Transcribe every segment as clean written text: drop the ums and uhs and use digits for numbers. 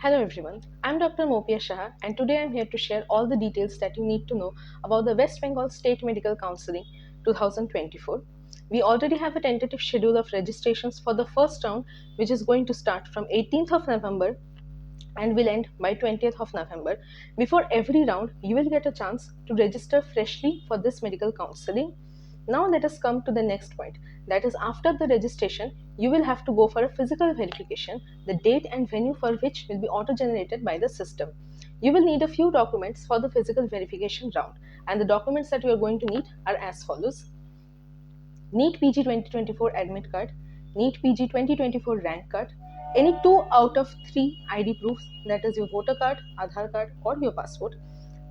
Hello everyone, I'm Dr. Mopia Shah and today I'm here to share all the details that you need to know about the West Bengal State Medical Counseling 2024. We already have a tentative schedule of registrations for the first round, which is going to start from 18th of November and will end by 20th of November. Before every round, you will get a chance to register freshly for this medical counseling. Now let us come to the next point. That is, after the registration, you will have to go for a physical verification, the date and venue for which will be auto-generated by the system. You will need a few documents for the physical verification round, and the documents that you are going to need are as follows: NEET PG 2024 admit card, NEET PG 2024 rank card, any two out of three ID proofs, that is your voter card, Aadhaar card, or your passport,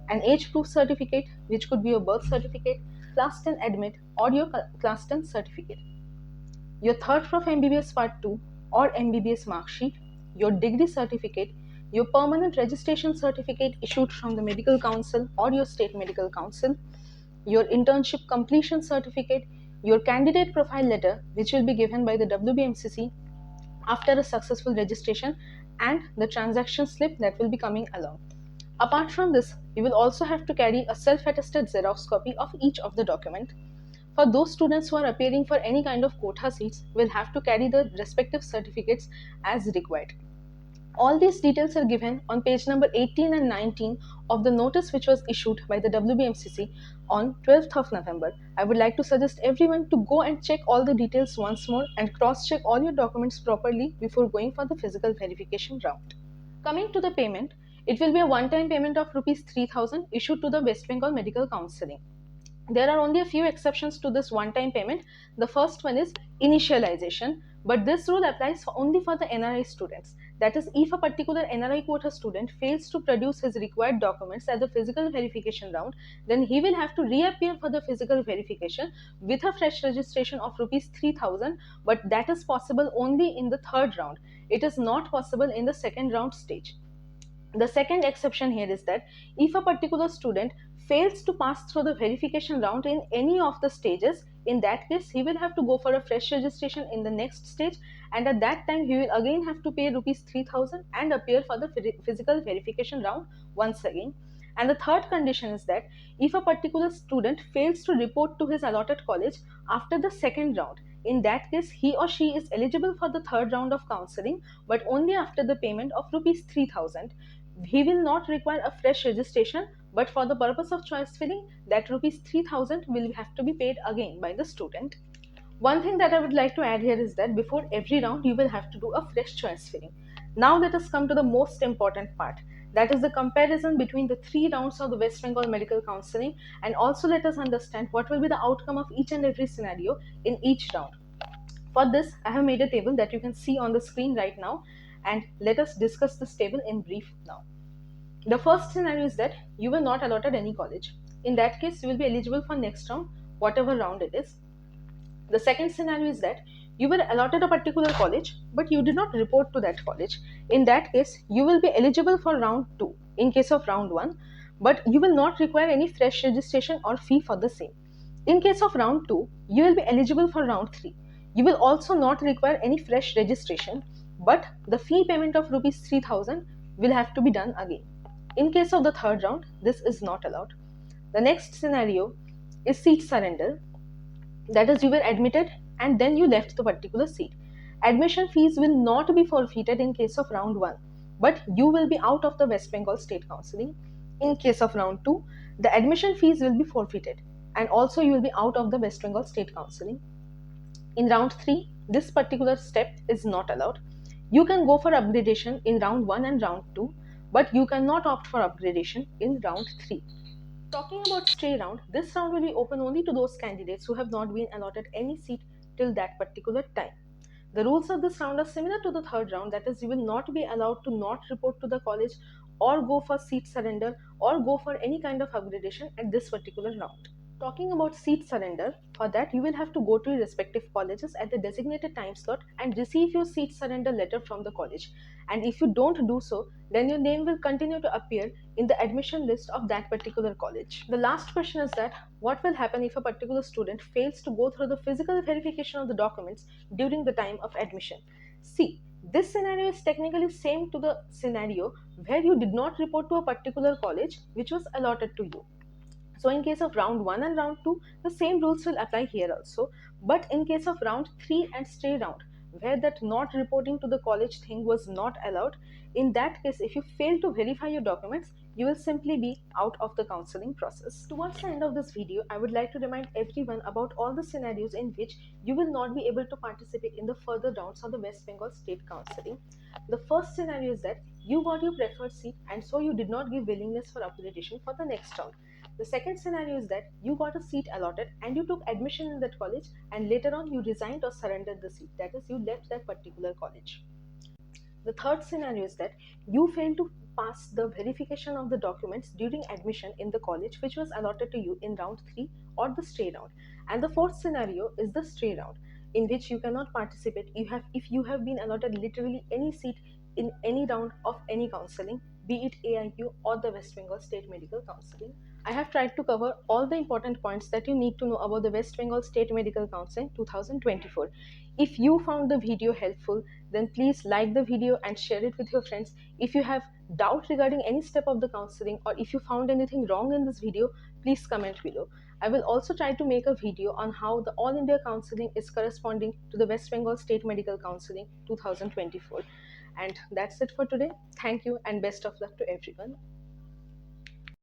an age proof certificate, which could be your birth certificate, class 10 admit, or your class 10 certificate, your third prof MBBS Part 2 or MBBS mark sheet, your degree certificate, your permanent registration certificate issued from the medical council or your state medical council, your internship completion certificate, your candidate profile letter, which will be given by the WBMCC after a successful registration, and the transaction slip that will be coming along. Apart from this, you will also have to carry a self-attested Xerox copy of each of the document. For those students who are appearing for any kind of quota seats, will have to carry the respective certificates as required. All these details are given on page number 18 and 19 of the notice which was issued by the WBMCC on 12th of November. I would like to suggest everyone to go and check all the details once more and cross-check all your documents properly before going for the physical verification round. Coming to the payment, it will be a one-time payment of Rs 3,000 issued to the West Bengal Medical Counseling. There are only a few exceptions to this one-time payment. The first one is initialization, but this rule applies only for the NRI students. That is, if a particular NRI quota student fails to produce his required documents at the physical verification round, then he will have to reappear for the physical verification with a fresh registration of Rs 3,000, but that is possible only in the third round. It is not possible in the second round stage. The second exception here is that if a particular student fails to pass through the verification round in any of the stages, in that case he will have to go for a fresh registration in the next stage, and at that time he will again have to pay Rs 3,000 and appear for the physical verification round once again. And the third condition is that if a particular student fails to report to his allotted college after the second round, in that case he or she is eligible for the third round of counseling, but only after the payment of Rs 3,000. He will not require a fresh registration, but for the purpose of choice filling, that Rs 3,000 will have to be paid again by the student. One thing that I would like to add here is that before every round you will have to do a fresh choice filling. Now let us come to the most important part, that is the comparison between the three rounds of the West Bengal Medical Counseling, and also let us understand what will be the outcome of each and every scenario in each round. For this, I have made a table that you can see on the screen right now, and let us discuss this table in brief now. The first scenario is that you were not allotted any college. In that case, you will be eligible for next round, whatever round it is. The second scenario is that you were allotted a particular college, but you did not report to that college. In that case, you will be eligible for round 2 in case of round 1, but you will not require any fresh registration or fee for the same. In case of round 2, you will be eligible for round 3. You will also not require any fresh registration, but the fee payment of Rs 3,000 will have to be done again. In case of the third round, this is not allowed. The next scenario is seat surrender. That is, you were admitted and then you left the particular seat. Admission fees will not be forfeited in case of round 1, but you will be out of the West Bengal State Counseling. In case of round 2, the admission fees will be forfeited, and also you will be out of the West Bengal State Counseling. In round 3, this particular step is not allowed. You can go for upgradation in round 1 and round 2, but you cannot opt for upgradation in round 3. Talking about stay round, this round will be open only to those candidates who have not been allotted any seat till that particular time. The rules of this round are similar to the third round, that is, you will not be allowed to not report to the college or go for seat surrender or go for any kind of upgradation at this particular round. Talking about seat surrender, for that you will have to go to your respective colleges at the designated time slot and receive your seat surrender letter from the college. And if you don't do so, then your name will continue to appear in the admission list of that particular college. The last question is that what will happen if a particular student fails to go through the physical verification of the documents during the time of admission? See, This scenario is technically same to the scenario where you did not report to a particular college which was allotted to you. So in case of round 1 and round 2, the same rules will apply here also. But in case of round 3 and stray round, where that not reporting to the college thing was not allowed, in that case, if you fail to verify your documents, you will simply be out of the counseling process. Towards the end of this video, I would like to remind everyone about all the scenarios in which you will not be able to participate in the further rounds of the West Bengal State Counseling. The first scenario is that you got your preferred seat and so you did not give willingness for application for the next round. The second scenario is that you got a seat allotted and you took admission in that college and later on you resigned or surrendered the seat. That is, you left that particular college. The third scenario is that you failed to pass the verification of the documents during admission in the college which was allotted to you in round 3 or the stray round. And the fourth scenario is the stray round, in which you cannot participate if you have been allotted literally any seat in any round of any counseling, be it AIQ or the West Bengal State Medical Counseling. I have tried to cover all the important points that you need to know about the West Bengal State Medical Counseling 2024. If you found the video helpful, then please like the video and share it with your friends. If you have doubt regarding any step of the counseling or if you found anything wrong in this video, please comment below. I will also try to make a video on how the All India Counseling is corresponding to the West Bengal State Medical Counseling 2024. And that's it for today. Thank you and best of luck to everyone.